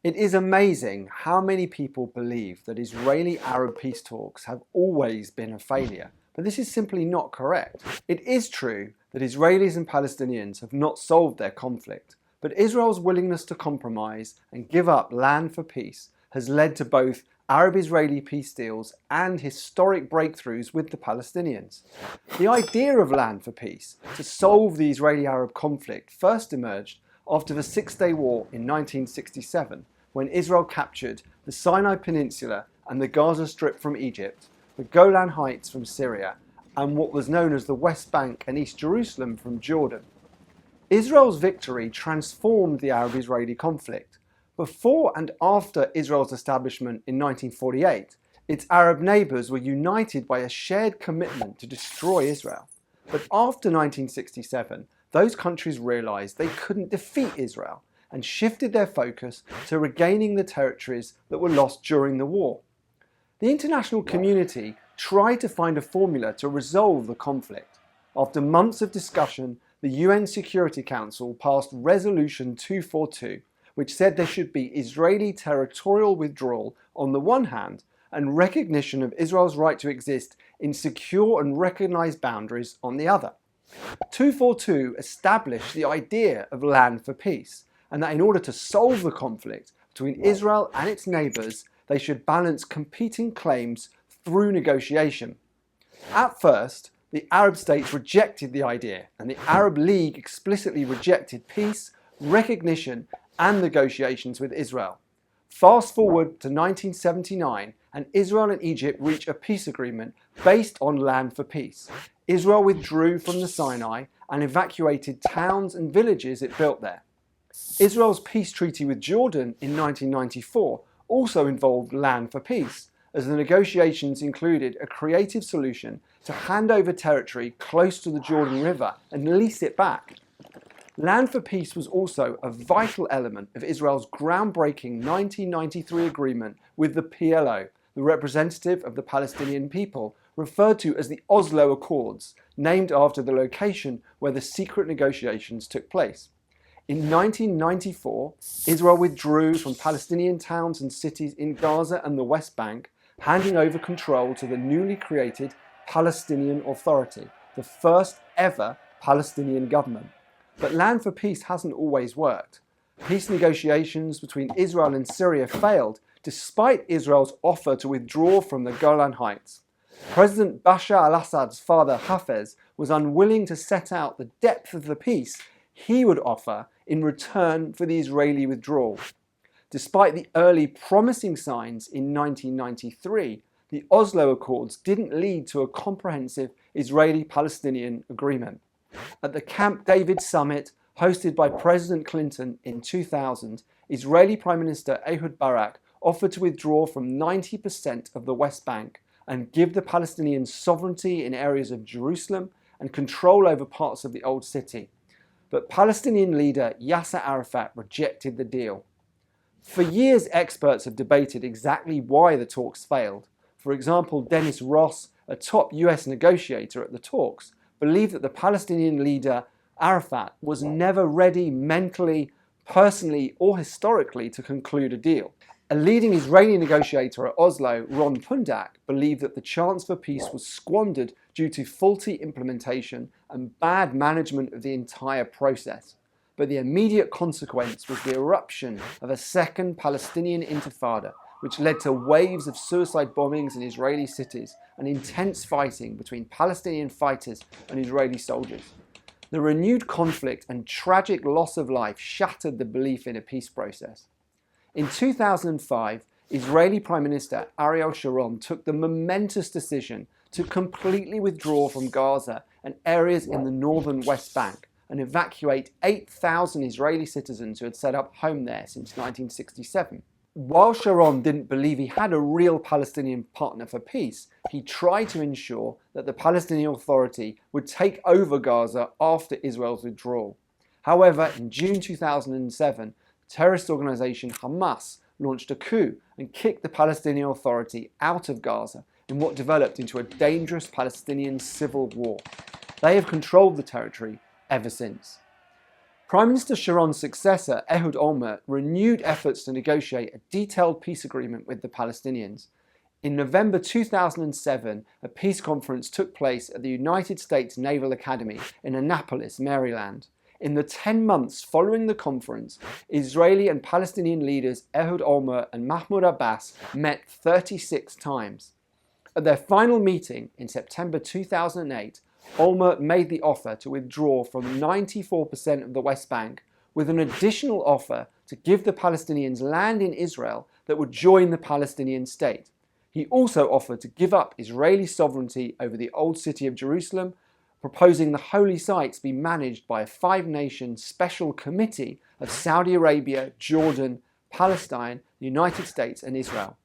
It is amazing how many people believe that Israeli-Arab peace talks have always been a failure, but this is simply not correct. It is true that Israelis and Palestinians have not solved their conflict, but Israel's willingness to compromise and give up land for peace has led to both Arab-Israeli peace deals and historic breakthroughs with the Palestinians. The idea of land for peace to solve the Israeli-Arab conflict first emerged after the Six-Day War in 1967, when Israel captured the Sinai Peninsula and the Gaza Strip from Egypt, the Golan Heights from Syria, and what was known as the West Bank and East Jerusalem from Jordan. Israel's victory transformed the Arab-Israeli conflict. Before and after Israel's establishment in 1948, its Arab neighbours were united by a shared commitment to destroy Israel. But after 1967, those countries realised they couldn't defeat Israel and shifted their focus to regaining the territories that were lost during the war. The international community tried to find a formula to resolve the conflict. After months of discussion, the UN Security Council passed Resolution 242, which said there should be Israeli territorial withdrawal on the one hand and recognition of Israel's right to exist in secure and recognised boundaries on the other. 242 established the idea of land for peace, and that in order to solve the conflict between Israel and its neighbours, they should balance competing claims through negotiation. At first, the Arab states rejected the idea, and the Arab League explicitly rejected peace, recognition, and negotiations with Israel. Fast forward to 1979, and Israel and Egypt reach a peace agreement based on land for peace. Israel withdrew from the Sinai and evacuated towns and villages it built there. Israel's peace treaty with Jordan in 1994 also involved land for peace, as the negotiations included a creative solution to hand over territory close to the Jordan River and lease it back. Land for peace was also a vital element of Israel's groundbreaking 1993 agreement with the PLO, the representative of the Palestinian people, referred to as the Oslo Accords, named after the location where the secret negotiations took place. In 1994, Israel withdrew from Palestinian towns and cities in Gaza and the West Bank, handing over control to the newly created Palestinian Authority, the first ever Palestinian government. But land for peace hasn't always worked. Peace negotiations between Israel and Syria failed, despite Israel's offer to withdraw from the Golan Heights. President Bashar al-Assad's father Hafez was unwilling to set out the depth of the peace he would offer in return for the Israeli withdrawal. Despite the early promising signs in 1993, the Oslo Accords didn't lead to a comprehensive Israeli-Palestinian agreement. At the Camp David summit hosted by President Clinton in 2000, Israeli Prime Minister Ehud Barak offered to withdraw from 90% of the West Bank and give the Palestinians sovereignty in areas of Jerusalem and control over parts of the Old City. But Palestinian leader Yasser Arafat rejected the deal. For years, experts have debated exactly why the talks failed. For example, Dennis Ross, a top US negotiator at the talks, believed that the Palestinian leader Arafat was never ready mentally, personally, or historically to conclude a deal. A leading Israeli negotiator at Oslo, Ron Pundak, believed that the chance for peace was squandered due to faulty implementation and bad management of the entire process. But the immediate consequence was the eruption of a second Palestinian intifada, which led to waves of suicide bombings in Israeli cities and intense fighting between Palestinian fighters and Israeli soldiers. The renewed conflict and tragic loss of life shattered the belief in a peace process. In 2005, Israeli Prime Minister Ariel Sharon took the momentous decision to completely withdraw from Gaza and areas in the northern West Bank and evacuate 8,000 Israeli citizens who had set up home there since 1967. While Sharon didn't believe he had a real Palestinian partner for peace, he tried to ensure that the Palestinian Authority would take over Gaza after Israel's withdrawal. However, in June 2007, terrorist organisation Hamas launched a coup and kicked the Palestinian Authority out of Gaza in what developed into a dangerous Palestinian civil war. They have controlled the territory ever since. Prime Minister Sharon's successor, Ehud Olmert, renewed efforts to negotiate a detailed peace agreement with the Palestinians. In November 2007, a peace conference took place at the United States Naval Academy in Annapolis, Maryland. In the 10 months following the conference, Israeli and Palestinian leaders Ehud Olmert and Mahmoud Abbas met 36 times. At their final meeting in September 2008, Olmert made the offer to withdraw from 94% of the West Bank, with an additional offer to give the Palestinians land in Israel that would join the Palestinian state. He also offered to give up Israeli sovereignty over the old city of Jerusalem, proposing the holy sites be managed by a 5-nation special committee of Saudi Arabia, Jordan, Palestine, the United States and Israel.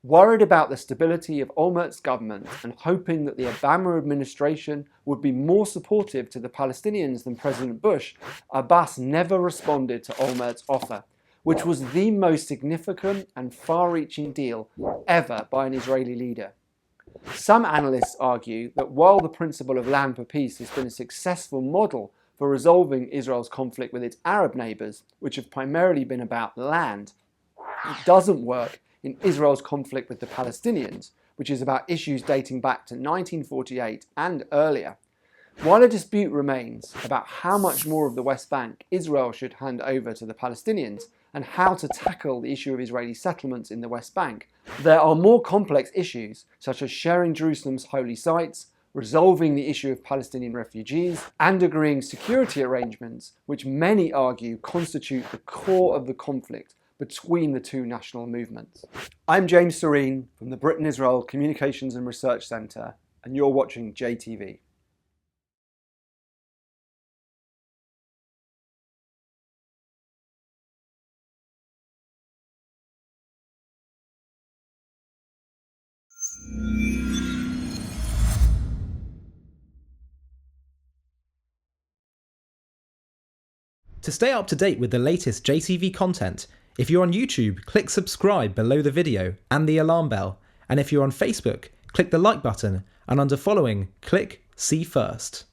Worried about the stability of Olmert's government and hoping that the Obama administration would be more supportive to the Palestinians than President Bush, Abbas never responded to Olmert's offer, which was the most significant and far-reaching deal ever by an Israeli leader. Some analysts argue that while the principle of land for peace has been a successful model for resolving Israel's conflict with its Arab neighbours, which have primarily been about land, it doesn't work in Israel's conflict with the Palestinians, which is about issues dating back to 1948 and earlier. While a dispute remains about how much more of the West Bank Israel should hand over to the Palestinians and how to tackle the issue of Israeli settlements in the West Bank, there are more complex issues such as sharing Jerusalem's holy sites, resolving the issue of Palestinian refugees, and agreeing security arrangements, which many argue constitute the core of the conflict between the two national movements. I'm James Sorene from the Britain-Israel Communications and Research Centre, and you're watching JTV. To stay up to date with the latest JTV content, if you're on YouTube, click subscribe below the video and the alarm bell. And if you're on Facebook, click the like button, and under following, click see first.